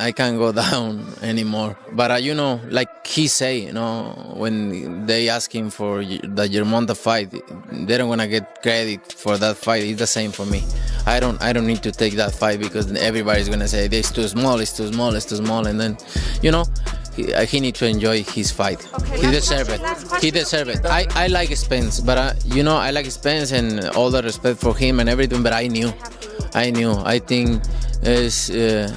I can't go down anymore. But you know, like he say, you know, when they ask him for the Germonta fight, they don't wanna get credit for that fight. It's the same for me. I don't need to take that fight because everybody's gonna say it's too small, it's too small, it's too small, and then, you know, he need to enjoy his fight. Okay, he deserve it. He deserve it. I like Spence, but you know, I like Spence and all the respect for him and everything. But I knew. I think is the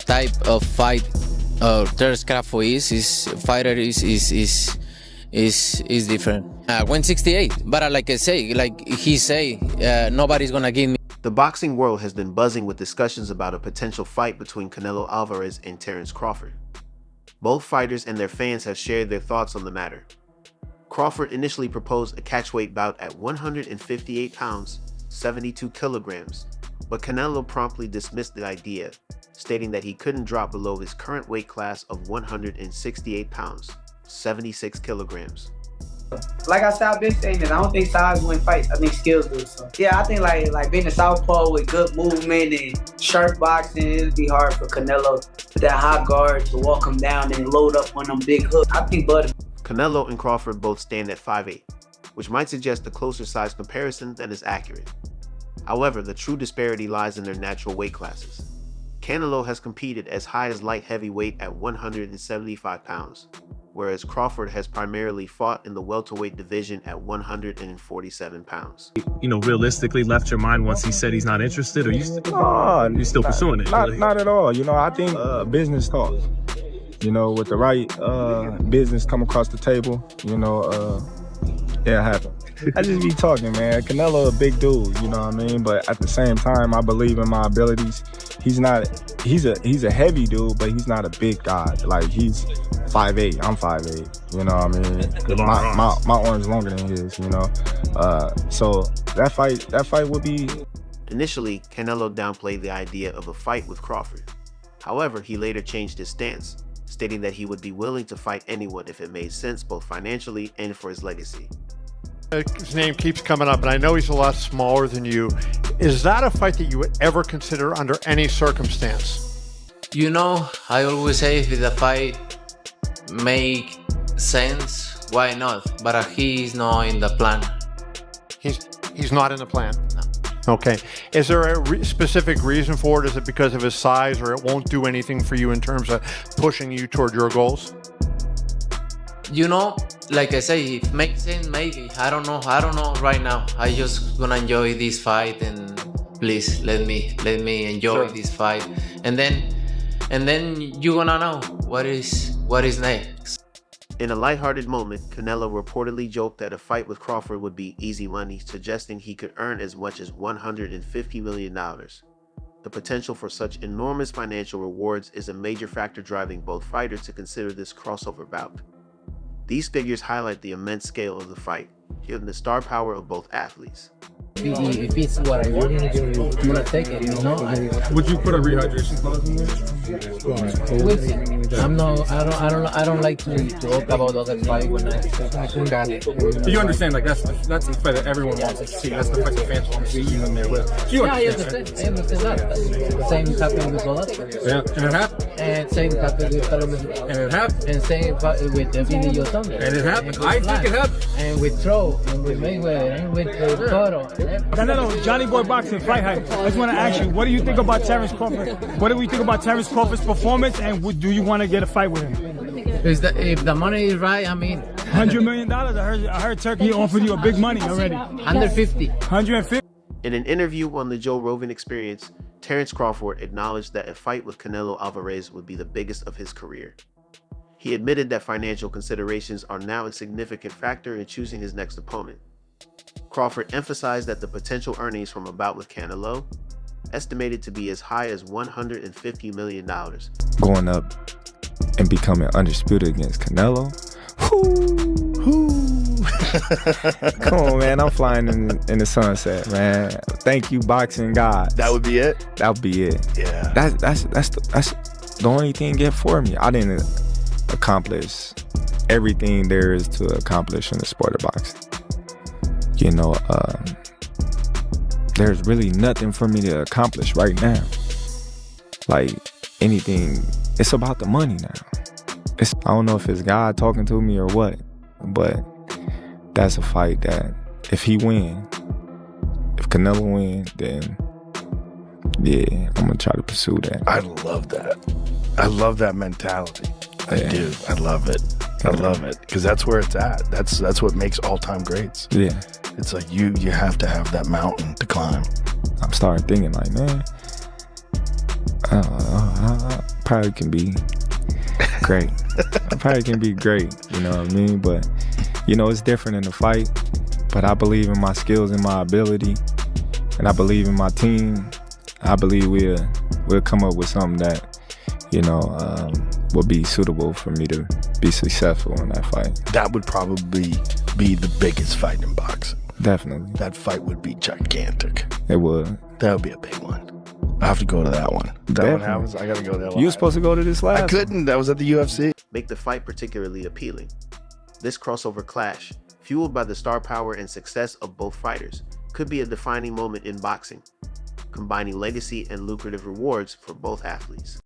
type of fight Terence Crawford is fighter is different. 168, but like I say, like he say, nobody's gonna give me. The boxing world has been buzzing with discussions about a potential fight between Canelo Álvarez and Terence Crawford. Both fighters and their fans have shared their thoughts on the matter. Crawford initially proposed a catchweight bout at 158 pounds, 72 kilograms, but Canelo promptly dismissed the idea, stating that he couldn't drop below his current weight class of 168 pounds, 76 kilograms. Like I said, I've been saying this. I don't think size win fights. I think skills do. So yeah, I think like being a southpaw with good movement and sharp boxing, it'd be hard for Canelo with that high guard to walk him down and load up on them big hooks. I think Bud. Canelo and Crawford both stand at 5'8", which might suggest a closer size comparison than is accurate. However, the true disparity lies in their natural weight classes. Canelo has competed as high as light heavyweight at 175 pounds, whereas Crawford has primarily fought in the welterweight division at 147 pounds. You know, realistically left your mind once he said he's not interested, or you're still pursuing it? Not at all. You know, I think business talks. You know, with the right business come across the table, you know, it'll happen. I just be talking, man. Canelo a big dude, you know what I mean? But at the same time, I believe in my abilities. He's a heavy dude, but he's not a big guy. Like, he's 5'8", I'm 5'8", you know what I mean? My arm's longer than his, you know? So that fight would be... Initially, Canelo downplayed the idea of a fight with Crawford. However, he later changed his stance, stating that he would be willing to fight anyone if it made sense both financially and for his legacy. His name keeps coming up, and I know he's a lot smaller than you. Is that a fight that you would ever consider under any circumstance? You know, I always say if the fight make sense, why not? But he's not in the plan. He's not in the plan? No. Okay. Is there a specific reason for it? Is it because of his size, or it won't do anything for you in terms of pushing you toward your goals? You know, like I say, if it makes sense, maybe. I don't know right now. I just gonna enjoy this fight, and please let me enjoy this fight, and then you gonna know what is next. In a lighthearted moment, Canelo reportedly joked that a fight with Crawford would be easy money, suggesting he could earn as much as $150 million. The potential for such enormous financial rewards is a major factor driving both fighters to consider this crossover bout. These figures highlight the immense scale of the fight, given the star power of both athletes. If it's what I want, I'm gonna take it, you know. Would you put a rehydration clause in there? I don't like to talk about other fight when I got it. You understand, like that's the fight that everyone wants to see. That's the fight the fans want to see you in there with. You understand? I understand that. Same happened with Golovkin. Yeah, and it happened. And same happened with Palomino. And it happened. And same with Billy Thunder. And it happened. I think it happened. And with Tro, and with Mayweather, and with Cotto. Canelo, Johnny Boy Boxing, Fight Hype. I just want to ask you, what do you think about Terence Crawford? What do we think about Terence Crawford's performance, and do you want to get a fight with him? If the money is right, I mean... $100 million? I heard Turkey offered you a big money already. 150. 150? In an interview on the Joe Rogan Experience, Terence Crawford acknowledged that a fight with Canelo Álvarez would be the biggest of his career. He admitted that financial considerations are now a significant factor in choosing his next opponent. Crawford emphasized that the potential earnings from a bout with Canelo, estimated to be as high as $150 million. Going up and becoming undisputed against Canelo? Come on, man. I'm flying in the sunset, man. Thank you, boxing God. That would be it? That would be it. Yeah. That's the only thing yet for me. I didn't accomplish everything there is to accomplish in the sport of boxing. You know, there's really nothing for me to accomplish right now. like anything, it's about the money now. I don't know if it's God talking to me or what, but that's a fight that if Canelo win, then yeah, I'm gonna try to pursue that. I love that. I love that mentality. I do. I love it. I love it because that's where it's at. That's what makes all-time greats. Yeah, it's like you have to have that mountain to climb. I'm starting thinking like, man, I probably can be great. I probably can be great. You know what I mean? But you know, it's different in the fight. But I believe in my skills and my ability, and I believe in my team. I believe we'll come up with something that, you know, will be suitable for me to be successful in that fight. That would probably be the biggest fight in boxing. Definitely. That fight would be gigantic. It would. That would be a big one. I have to go to that one. If that one happens, I got to go there. You were supposed to go to this last I couldn't. That was at the UFC. Make the fight particularly appealing. This crossover clash, fueled by the star power and success of both fighters, could be a defining moment in boxing, combining legacy and lucrative rewards for both athletes.